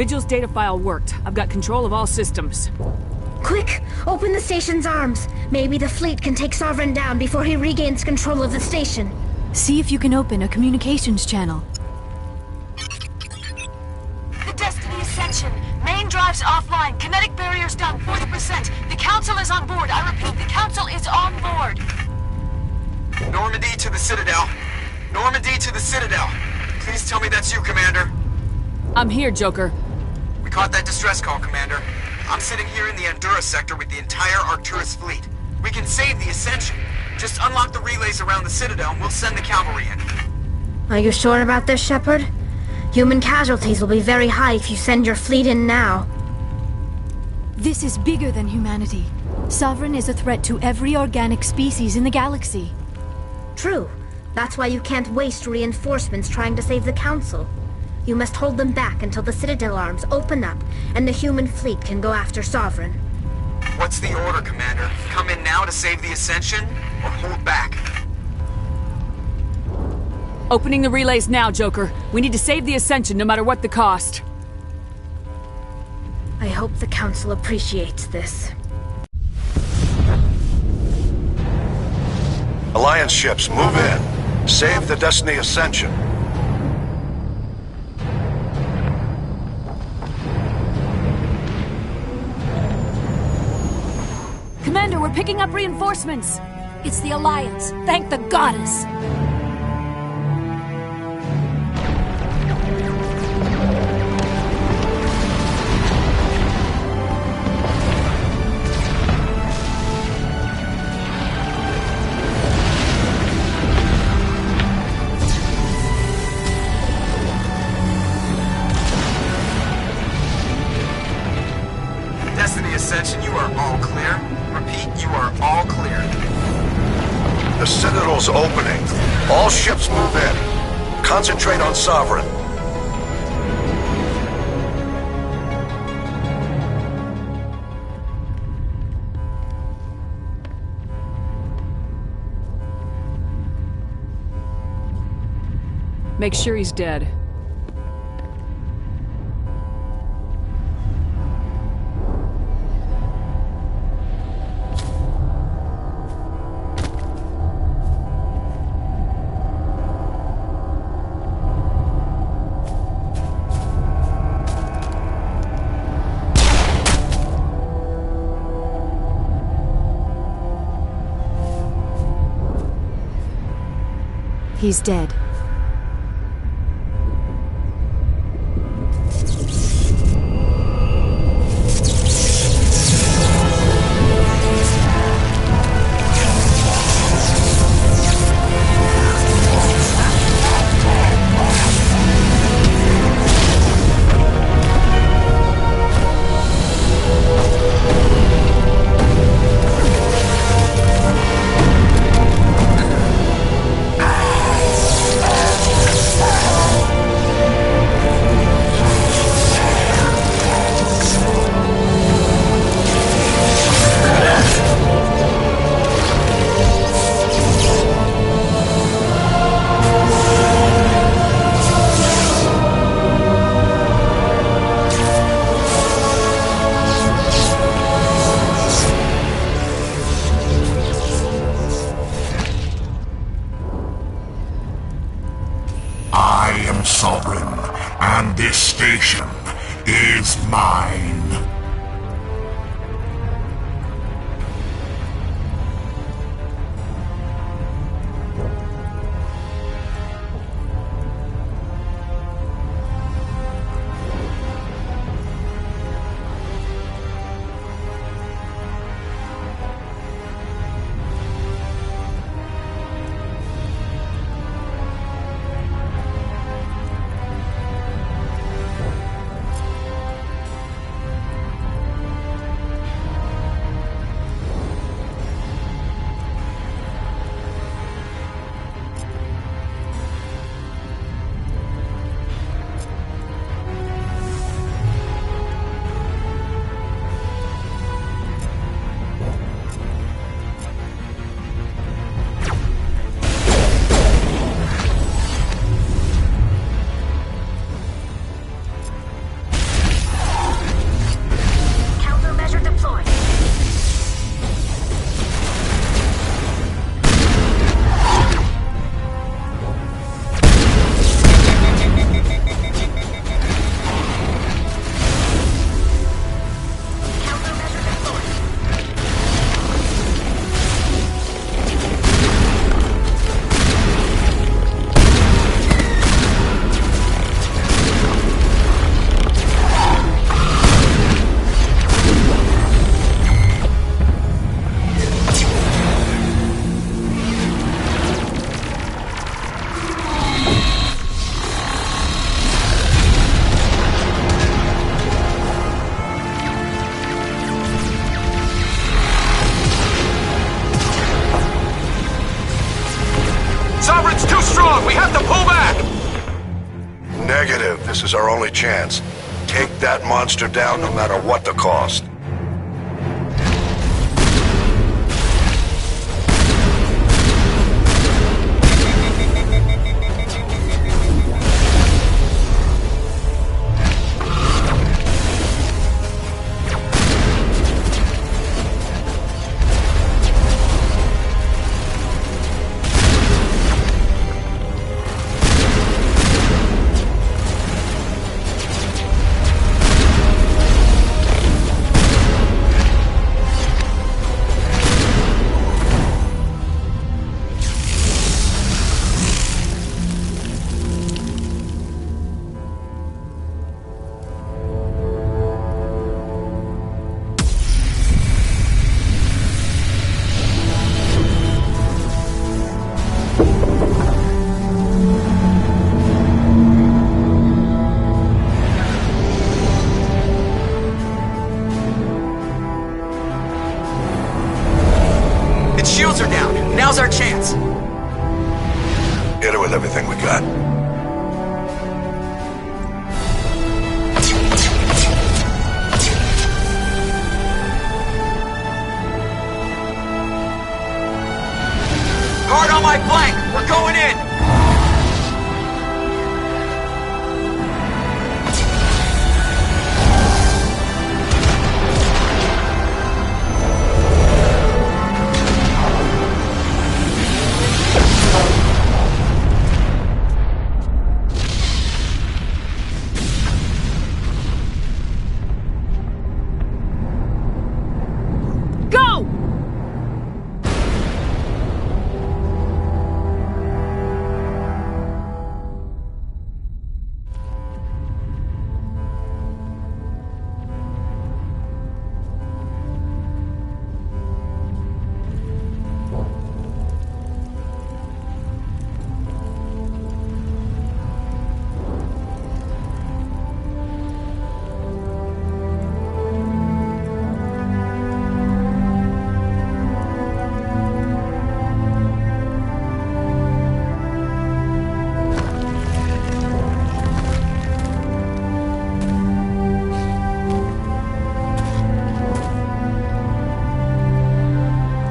Vigil's data file worked. I've got control of all systems. Quick! Open the station's arms. Maybe the fleet can take Sovereign down before he regains control of the station. See if you can open a communications channel. The Destiny Ascension. Main drives offline. Kinetic barriers down 40%. The Council is on board. I repeat, the Council is on board. Normandy to the Citadel. Normandy to the Citadel. Please tell me that's you, Commander. I'm here, Joker. We caught that distress call, Commander. I'm sitting here in the Andurra sector with the entire Arcturus fleet. We can save the Ascension. Just unlock the relays around the Citadel and we'll send the cavalry in. Are you sure about this, Shepard? Human casualties will be very high if you send your fleet in now. This is bigger than humanity. Sovereign is a threat to every organic species in the galaxy. True. That's why you can't waste reinforcements trying to save the Council. You must hold them back until the Citadel arms open up and the human fleet can go after Sovereign. What's the order, Commander? Come in now to save the Ascension, or hold back? Opening the relays now, Joker. We need to save the Ascension no matter what the cost. I hope the Council appreciates this. Alliance ships, move in. Save the Destiny Ascension. Commander, we're picking up reinforcements. It's the Alliance. Thank the goddess. Destiny Ascension, you are all clear. Repeat, you are all clear. The Citadel's opening. All ships move in. Concentrate on Sovereign. Make sure he's dead. He's dead. Sovereign, and this station is mine. This is our only chance. Take that monster down no matter what the cost. Shields are down. Now's our chance. Hit it with everything we got. Guard on my flank. We're going in.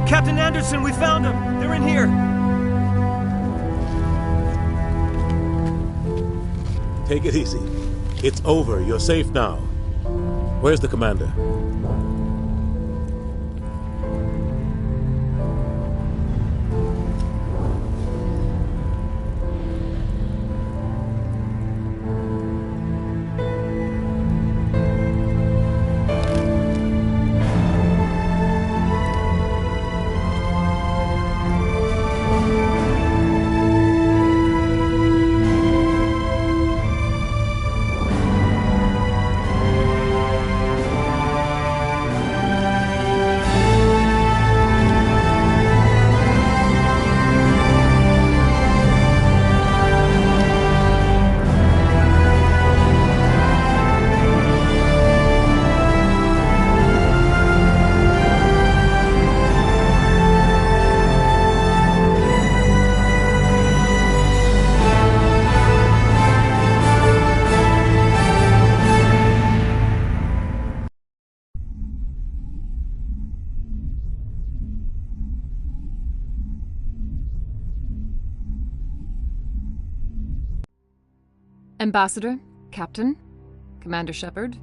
Captain Anderson, we found them! They're in here! Take it easy. It's over. You're safe now. Where's the commander? Ambassador, Captain, Commander Shepard.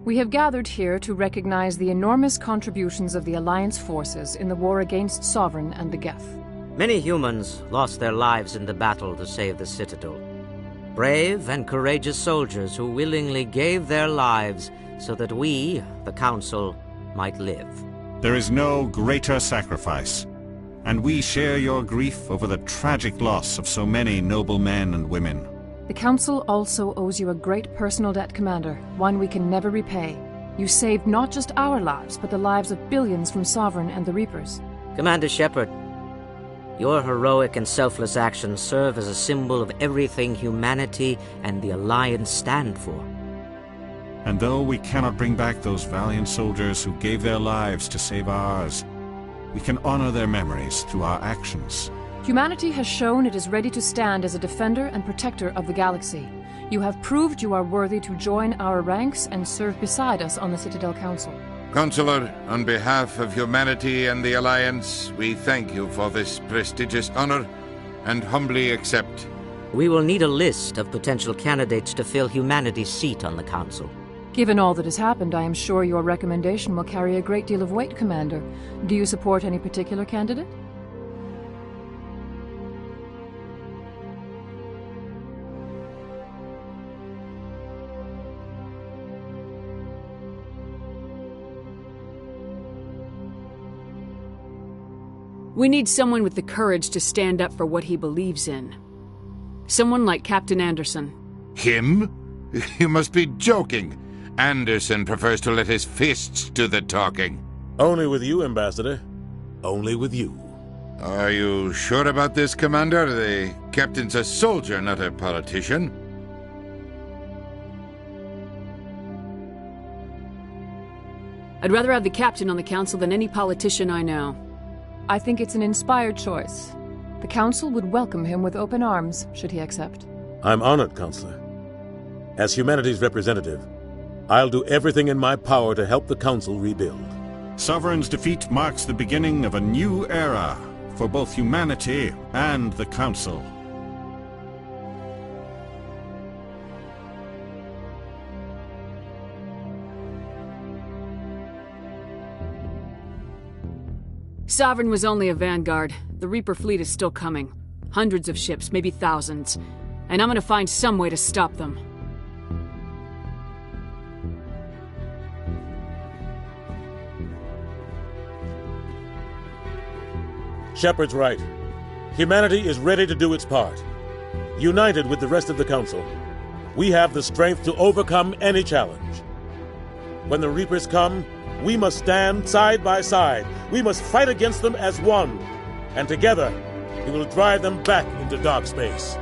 We have gathered here to recognize the enormous contributions of the Alliance forces in the war against Sovereign and the Geth. Many humans lost their lives in the battle to save the Citadel. Brave and courageous soldiers who willingly gave their lives so that we, the Council, might live. There is no greater sacrifice, and we share your grief over the tragic loss of so many noble men and women. The Council also owes you a great personal debt, Commander, one we can never repay. You saved not just our lives, but the lives of billions from Sovereign and the Reapers. Commander Shepard, your heroic and selfless actions serve as a symbol of everything humanity and the Alliance stand for. And though we cannot bring back those valiant soldiers who gave their lives to save ours, we can honor their memories through our actions. Humanity has shown it is ready to stand as a defender and protector of the galaxy. You have proved you are worthy to join our ranks and serve beside us on the Citadel Council. Counselor, on behalf of humanity and the Alliance, we thank you for this prestigious honor and humbly accept. We will need a list of potential candidates to fill humanity's seat on the Council. Given all that has happened, I am sure your recommendation will carry a great deal of weight, Commander. Do you support any particular candidate? We need someone with the courage to stand up for what he believes in. Someone like Captain Anderson. Him? You must be joking. Anderson prefers to let his fists do the talking. Only with you, Ambassador. Only with you. Are you sure about this, Commander? The captain's a soldier, not a politician. I'd rather have the captain on the council than any politician I know. I think it's an inspired choice. The Council would welcome him with open arms, should he accept. I'm honored, Counselor. As humanity's representative, I'll do everything in my power to help the Council rebuild. Sovereign's defeat marks the beginning of a new era for both humanity and the Council. Sovereign was only a vanguard. The Reaper fleet is still coming. Hundreds of ships, maybe thousands. And I'm gonna find some way to stop them. Shepard's right. Humanity is ready to do its part. United with the rest of the Council, we have the strength to overcome any challenge. When the Reapers come, we must stand side by side. We must fight against them as one. And together, we will drive them back into dark space.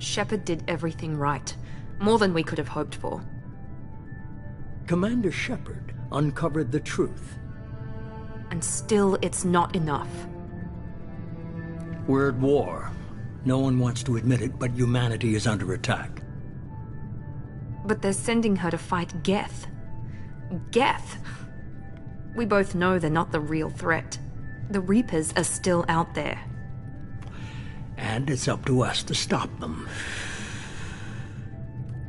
Shepard did everything right. More than we could have hoped for. Commander Shepard uncovered the truth. And still, it's not enough. We're at war. No one wants to admit it, but humanity is under attack. But they're sending her to fight Geth. Geth! We both know they're not the real threat. The Reapers are still out there. And it's up to us to stop them.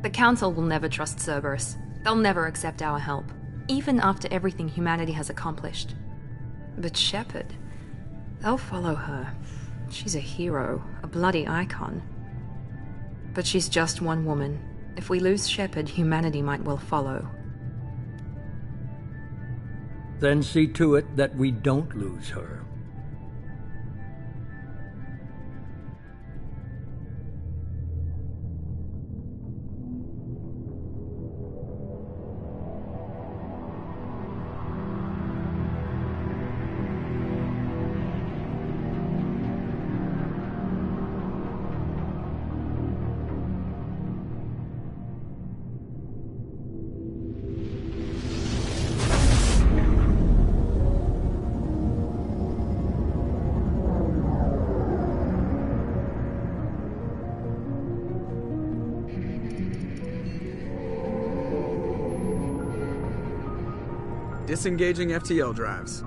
The Council will never trust Cerberus. They'll never accept our help, even after everything humanity has accomplished. But Shepard, they'll follow her. She's a hero, a bloody icon. But she's just one woman. If we lose Shepard, humanity might well follow. Then see to it that we don't lose her. Disengaging FTL drives.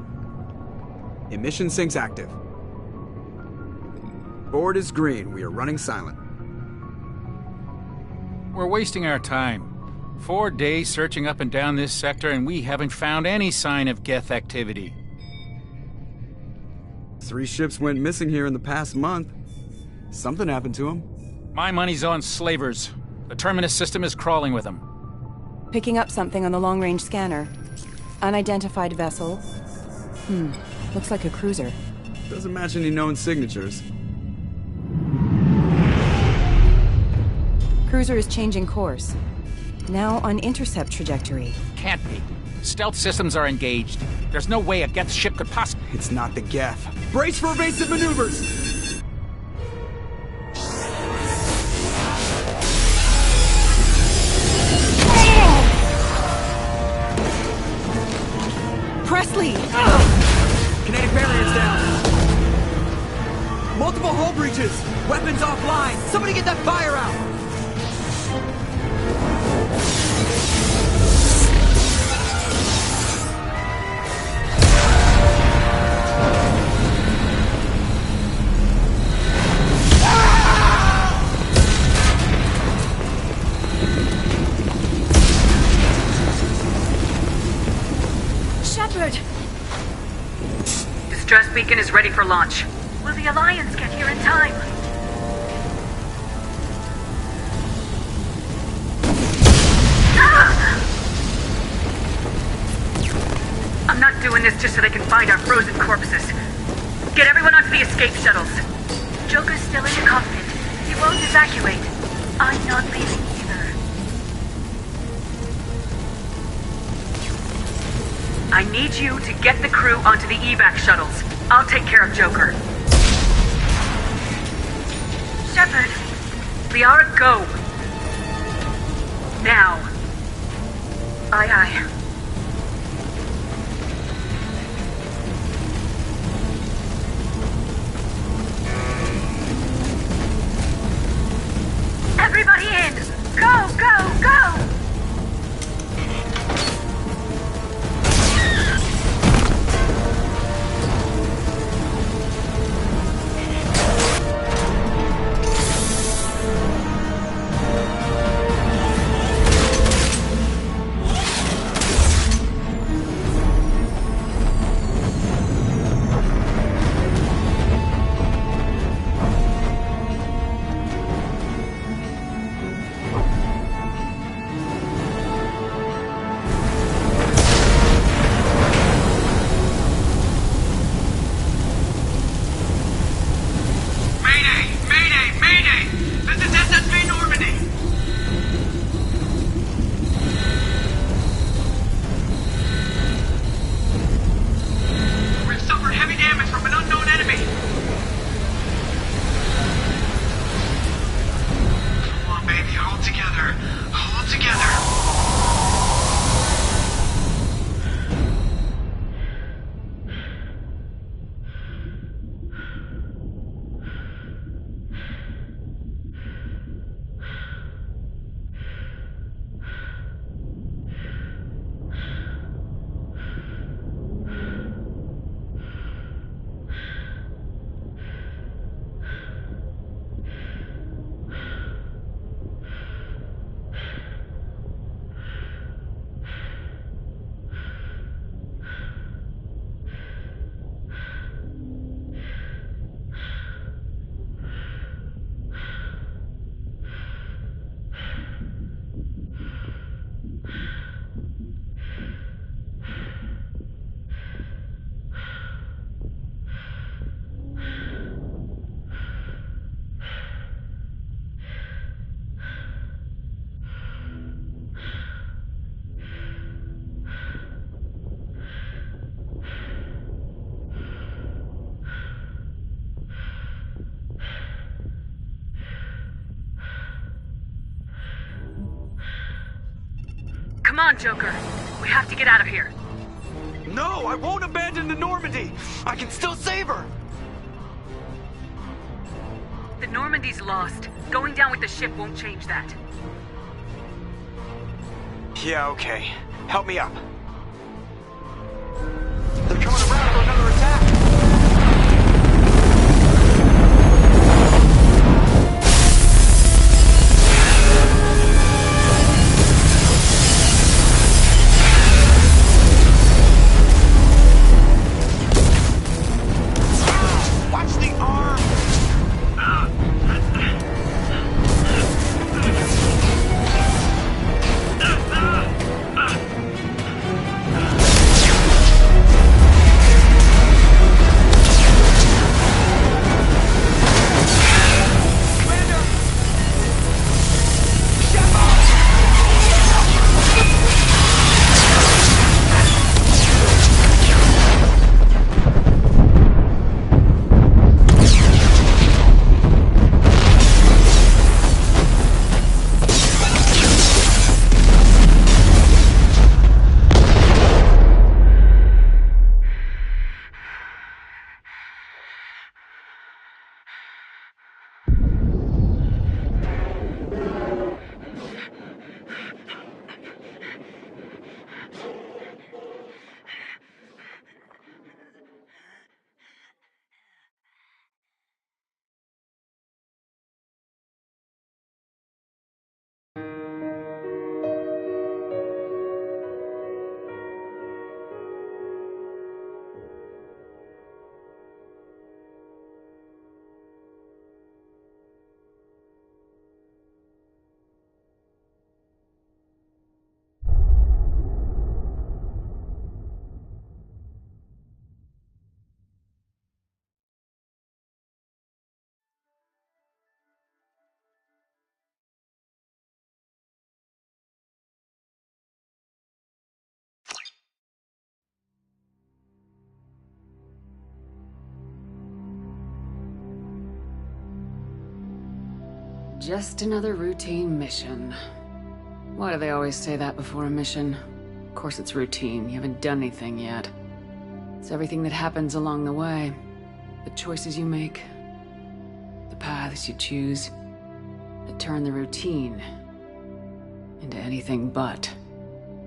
Emission sinks active. Board is green. We are running silent. We're wasting our time. 4 days searching up and down this sector, and we haven't found any sign of Geth activity. 3 ships went missing here in the past month. Something happened to them. My money's on slavers. The Terminus system is crawling with them. Picking up something on the long-range scanner. Unidentified vessel. Looks like a cruiser. Doesn't match any known signatures. Cruiser is changing course. Now on intercept trajectory. Can't be. Stealth systems are engaged. There's no way a Geth ship could possibly... It's not the Geth. Brace for evasive maneuvers! Presley! Kinetic barriers down. Multiple hull breaches. Weapons offline. Somebody get that fire out. Shepard! Distress beacon is ready for launch. Will the Alliance get here in time? I'm not doing this just so they can find our frozen corpses. Get everyone onto the escape shuttles. Joker's still in the cockpit. He won't evacuate. I'm not leaving either. I need you to get the crew onto the evac shuttles. I'll take care of Joker. Shepard. Liara, go. Now. Aye, aye. Everybody in! Go, go, go! Come on, Joker. We have to get out of here. No, I won't abandon the Normandy. I can still save her. The Normandy's lost. Going down with the ship won't change that. Yeah, okay. Help me up. They're coming around for another attack. Just another routine mission. Why do they always say that before a mission? Of course it's routine, you haven't done anything yet. It's everything that happens along the way. The choices you make, the paths you choose, that turn the routine into anything but.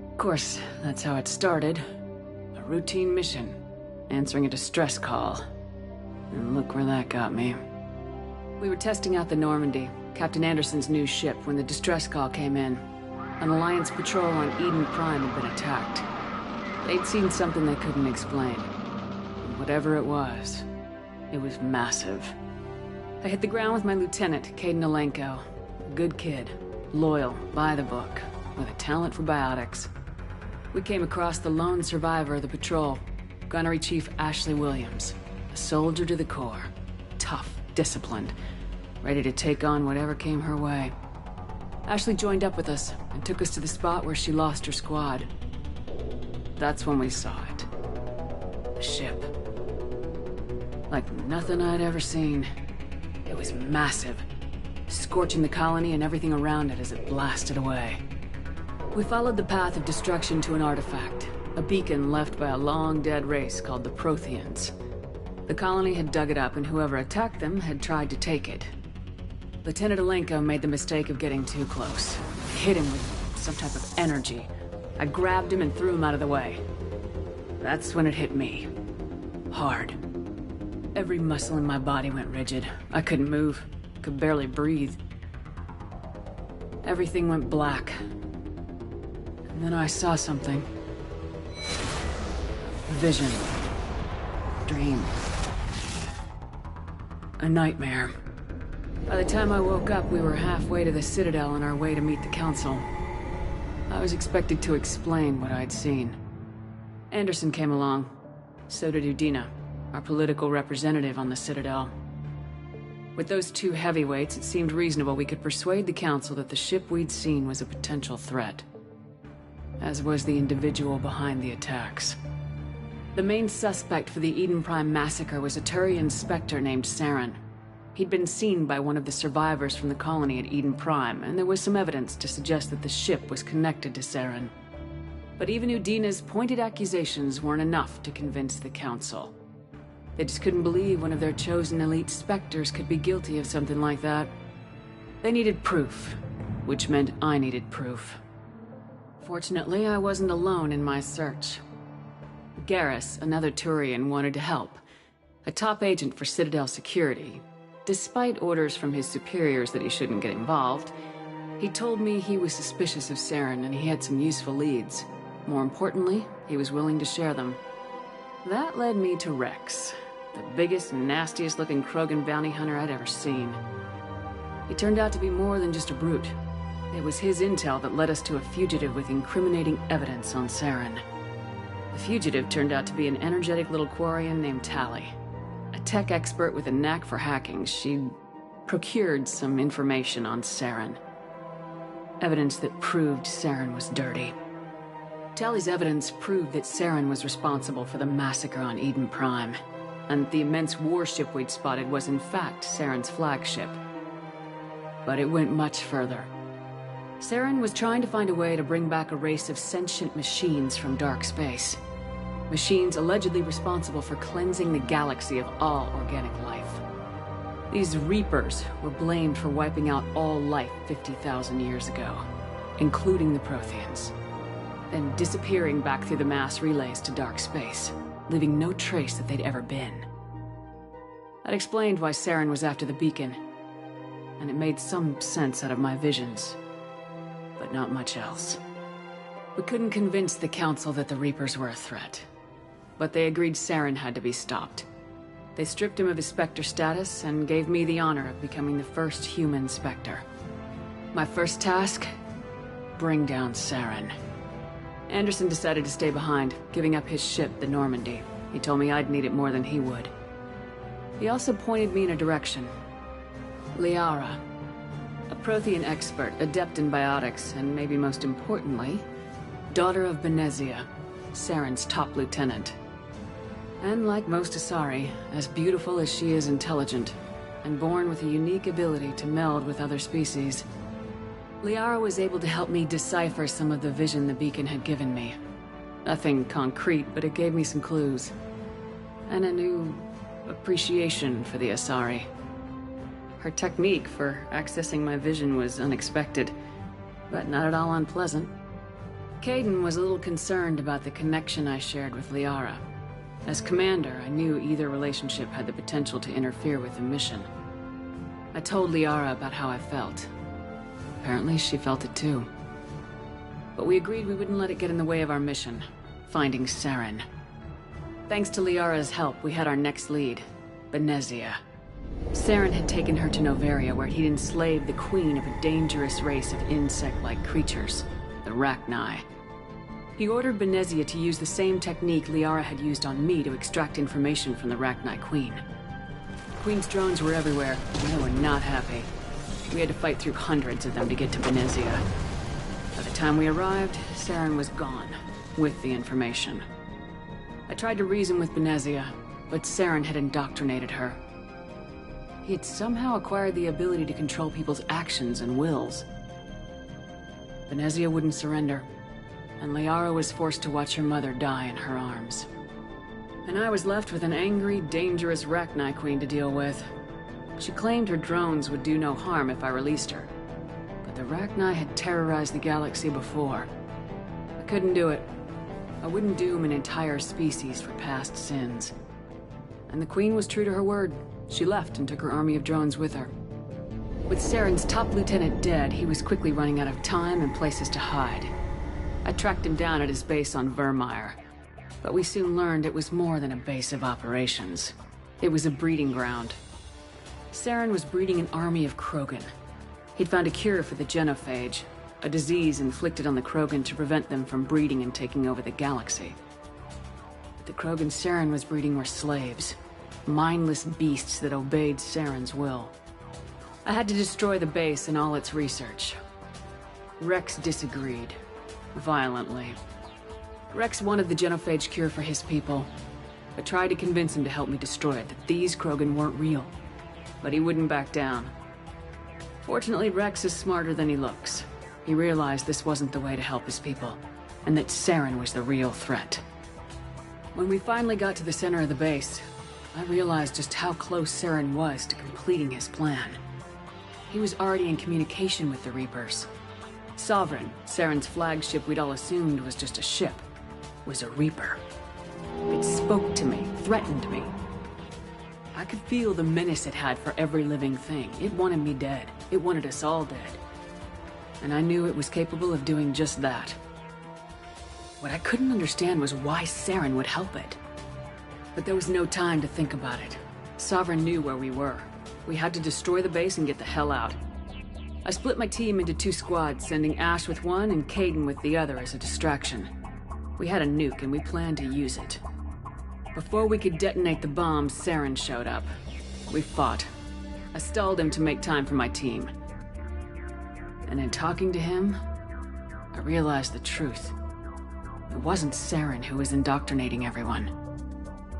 Of course, that's how it started. A routine mission, answering a distress call. And look where that got me. We were testing out the Normandy, Captain Anderson's new ship, when the distress call came in. An Alliance patrol on Eden Prime had been attacked. They'd seen something they couldn't explain. And whatever it was massive. I hit the ground with my lieutenant, Caden Alenko. A good kid, loyal, by the book, with a talent for biotics. We came across the lone survivor of the patrol, Gunnery Chief Ashley Williams. A soldier to the core. Tough, disciplined, ready to take on whatever came her way. Ashley joined up with us and took us to the spot where she lost her squad. That's when we saw it. The ship. Like nothing I'd ever seen. It was massive, scorching the colony and everything around it as it blasted away. We followed the path of destruction to an artifact, a beacon left by a long-dead race called the Protheans. The colony had dug it up, and whoever attacked them had tried to take it. Lieutenant Alenko made the mistake of getting too close. Hit him with some type of energy. I grabbed him and threw him out of the way. That's when it hit me. Hard. Every muscle in my body went rigid. I couldn't move. Could barely breathe. Everything went black. And then I saw something. A vision. Dream. A nightmare. By the time I woke up, we were halfway to the Citadel on our way to meet the Council. I was expected to explain what I'd seen. Anderson came along. So did Udina, our political representative on the Citadel. With those two heavyweights, it seemed reasonable we could persuade the Council that the ship we'd seen was a potential threat. As was the individual behind the attacks. The main suspect for the Eden Prime massacre was a Turian Spectre named Saren. He'd been seen by one of the survivors from the colony at Eden Prime, and there was some evidence to suggest that the ship was connected to Saren. But even Udina's pointed accusations weren't enough to convince the Council. They just couldn't believe one of their chosen elite Spectres could be guilty of something like that. They needed proof, which meant I needed proof. Fortunately, I wasn't alone in my search. Garrus, another Turian, wanted to help. A top agent for Citadel security. Despite orders from his superiors that he shouldn't get involved, he told me he was suspicious of Saren and he had some useful leads. More importantly, he was willing to share them. That led me to Rex, the biggest and nastiest looking Krogan bounty hunter I'd ever seen. He turned out to be more than just a brute. It was his intel that led us to a fugitive with incriminating evidence on Saren. The fugitive turned out to be an energetic little Quarian named Tally. A tech expert with a knack for hacking, she'd procured some information on Saren. Evidence that proved Saren was dirty. Tally's evidence proved that Saren was responsible for the massacre on Eden Prime, and the immense warship we'd spotted was in fact Saren's flagship. But it went much further. Saren was trying to find a way to bring back a race of sentient machines from dark space. Machines allegedly responsible for cleansing the galaxy of all organic life. These Reapers were blamed for wiping out all life 50,000 years ago, including the Protheans, then disappearing back through the mass relays to dark space, leaving no trace that they'd ever been. That explained why Saren was after the beacon, and it made some sense out of my visions, but not much else. We couldn't convince the Council that the Reapers were a threat, but they agreed Saren had to be stopped. They stripped him of his Spectre status and gave me the honor of becoming the first human Spectre. My first task? Bring down Saren. Anderson decided to stay behind, giving up his ship, the Normandy. He told me I'd need it more than he would. He also pointed me in a direction. Liara. A Prothean expert, adept in biotics, and maybe most importantly, daughter of Benezia, Saren's top lieutenant. And like most Asari, as beautiful as she is intelligent, and born with a unique ability to meld with other species. Liara was able to help me decipher some of the vision the beacon had given me. Nothing concrete, but it gave me some clues. And a new appreciation for the Asari. Her technique for accessing my vision was unexpected, but not at all unpleasant. Kaidan was a little concerned about the connection I shared with Liara. As commander, I knew either relationship had the potential to interfere with the mission. I told Liara about how I felt. Apparently, she felt it too. But we agreed we wouldn't let it get in the way of our mission, finding Saren. Thanks to Liara's help, we had our next lead, Benezia. Saren had taken her to Noveria, where he'd enslaved the queen of a dangerous race of insect-like creatures, the Rachni. He ordered Benezia to use the same technique Liara had used on me to extract information from the Rachni queen. The queen's drones were everywhere, and they were not happy. We had to fight through hundreds of them to get to Benezia. By the time we arrived, Saren was gone, with the information. I tried to reason with Benezia, but Saren had indoctrinated her. He had somehow acquired the ability to control people's actions and wills. Benezia wouldn't surrender, and Liara was forced to watch her mother die in her arms. And I was left with an angry, dangerous Rachni queen to deal with. She claimed her drones would do no harm if I released her. But the Rachni had terrorized the galaxy before. I couldn't do it. I wouldn't doom an entire species for past sins. And the queen was true to her word. She left and took her army of drones with her. With Saren's top lieutenant dead, he was quickly running out of time and places to hide. I tracked him down at his base on Vermeer, but we soon learned it was more than a base of operations. It was a breeding ground. Saren was breeding an army of Krogan. He'd found a cure for the genophage, a disease inflicted on the Krogan to prevent them from breeding and taking over the galaxy. But the Krogan Saren was breeding were slaves, mindless beasts that obeyed Saren's will. I had to destroy the base and all its research. Rex disagreed, violently. Rex wanted the genophage cure for his people. I tried to convince him to help me destroy it, that these Krogan weren't real. But he wouldn't back down. Fortunately, Rex is smarter than he looks. He realized this wasn't the way to help his people, and that Saren was the real threat. When we finally got to the center of the base, I realized just how close Saren was to completing his plan. He was already in communication with the Reapers. Sovereign, Saren's flagship we'd all assumed was just a ship, was a Reaper. It spoke to me, threatened me. I could feel the menace it had for every living thing. It wanted me dead. It wanted us all dead. And I knew it was capable of doing just that. What I couldn't understand was why Saren would help it. But there was no time to think about it. Sovereign knew where we were. We had to destroy the base and get the hell out. I split my team into 2 squads, sending Ash with one and Kaidan with the other as a distraction. We had a nuke and we planned to use it. Before we could detonate the bombs, Saren showed up. We fought. I stalled him to make time for my team. And in talking to him, I realized the truth. It wasn't Saren who was indoctrinating everyone.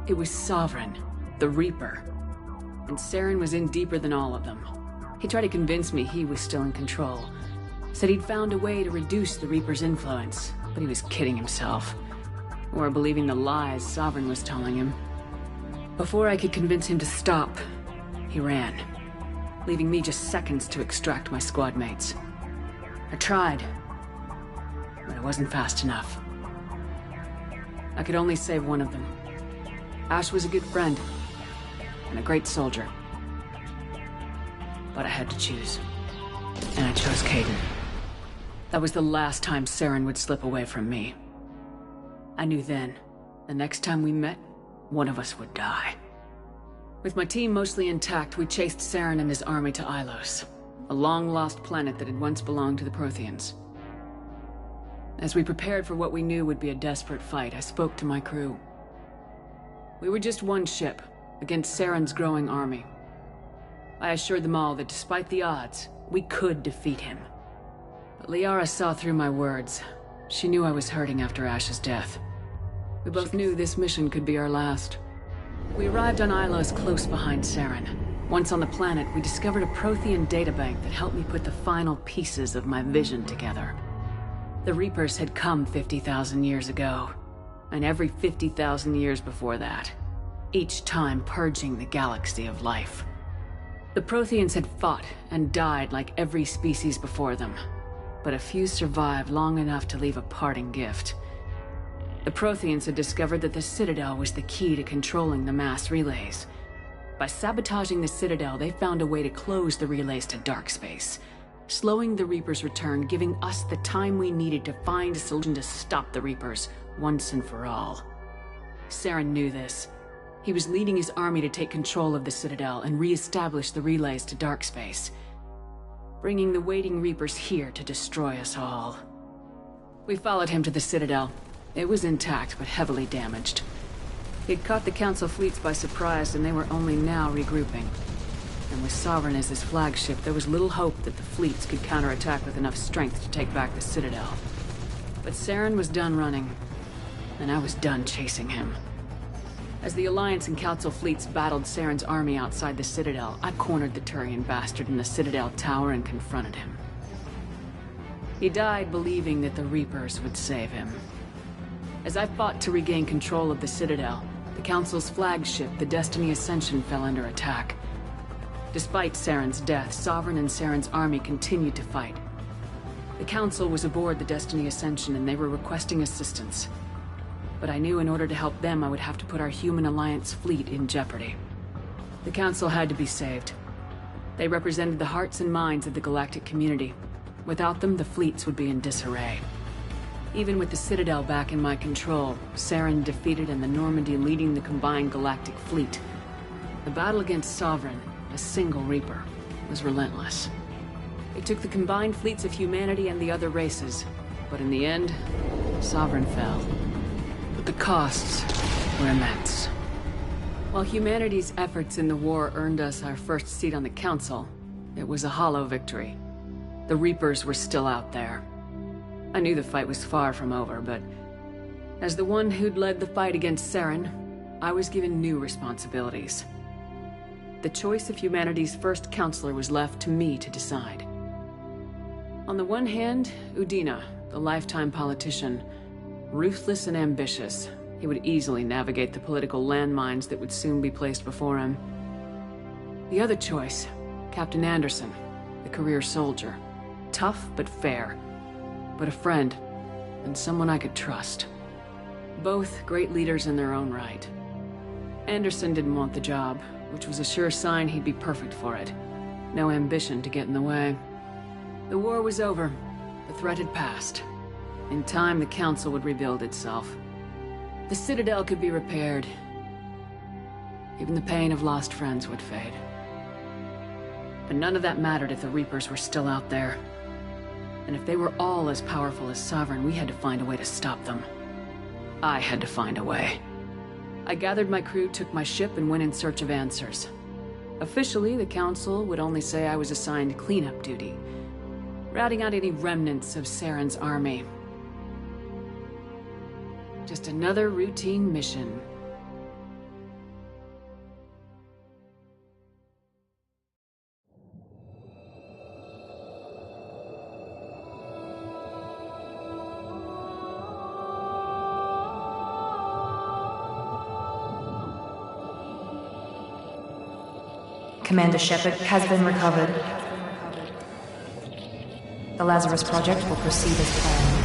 It was Sovereign, the Reaper. And Saren was in deeper than all of them. He tried to convince me he was still in control. Said he'd found a way to reduce the Reaper's influence, but he was kidding himself. Or believing the lies Sovereign was telling him. Before I could convince him to stop, he ran, leaving me just seconds to extract my squad mates. I tried, but I wasn't fast enough. I could only save one of them. Ash was a good friend, and a great soldier. But I had to choose, and I chose Kaidan. That was the last time Saren would slip away from me. I knew then, the next time we met, one of us would die. With my team mostly intact, we chased Saren and his army to Ilos, a long-lost planet that had once belonged to the Protheans. As we prepared for what we knew would be a desperate fight, I spoke to my crew. We were just one ship, against Saren's growing army. I assured them all that despite the odds, we could defeat him. But Liara saw through my words. She knew I was hurting after Ash's death. We both knew this mission could be our last. We arrived on Ilos close behind Saren. Once on the planet, we discovered a Prothean databank that helped me put the final pieces of my vision together. The Reapers had come 50,000 years ago, and every 50,000 years before that, each time purging the galaxy of life. The Protheans had fought and died like every species before them, but a few survived long enough to leave a parting gift. The Protheans had discovered that the Citadel was the key to controlling the mass relays. By sabotaging the Citadel, they found a way to close the relays to dark space, slowing the Reapers' return, giving us the time we needed to find a solution to stop the Reapers once and for all. Saren knew this. He was leading his army to take control of the Citadel and re-establish the relays to dark space, bringing the waiting Reapers here to destroy us all. We followed him to the Citadel. It was intact, but heavily damaged. He'd caught the Council fleets by surprise, and they were only now regrouping. And with Sovereign as his flagship, there was little hope that the fleets could counterattack with enough strength to take back the Citadel. But Saren was done running, and I was done chasing him. As the Alliance and Council fleets battled Saren's army outside the Citadel, I cornered the Turian bastard in the Citadel tower and confronted him. He died believing that the Reapers would save him. As I fought to regain control of the Citadel, the Council's flagship, the Destiny Ascension, fell under attack. Despite Saren's death, Sovereign and Saren's army continued to fight. The Council was aboard the Destiny Ascension and they were requesting assistance. But I knew in order to help them, I would have to put our human Alliance fleet in jeopardy. The Council had to be saved. They represented the hearts and minds of the galactic community. Without them, the fleets would be in disarray. Even with the Citadel back in my control, Saren defeated and the Normandy leading the combined galactic fleet. The battle against Sovereign, a single Reaper, was relentless. It took the combined fleets of humanity and the other races, but in the end, Sovereign fell. But the costs were immense. While humanity's efforts in the war earned us our first seat on the Council, it was a hollow victory. The Reapers were still out there. I knew the fight was far from over, but as the one who'd led the fight against Saren, I was given new responsibilities. The choice of humanity's first counselor was left to me to decide. On the one hand, Udina, the lifetime politician. Ruthless and ambitious, he would easily navigate the political landmines that would soon be placed before him. The other choice, Captain Anderson, the career soldier. Tough but fair, but a friend, and someone I could trust. Both great leaders in their own right. Anderson didn't want the job, which was a sure sign he'd be perfect for it. No ambition to get in the way. The war was over. The threat had passed. In time, the Council would rebuild itself. The Citadel could be repaired. Even the pain of lost friends would fade. But none of that mattered if the Reapers were still out there. And if they were all as powerful as Sovereign, we had to find a way to stop them. I had to find a way. I gathered my crew, took my ship, and went in search of answers. Officially, the Council would only say I was assigned cleanup duty, routing out any remnants of Saren's army. Just another routine mission. Commander Shepard has been recovered. The Lazarus Project will proceed as planned.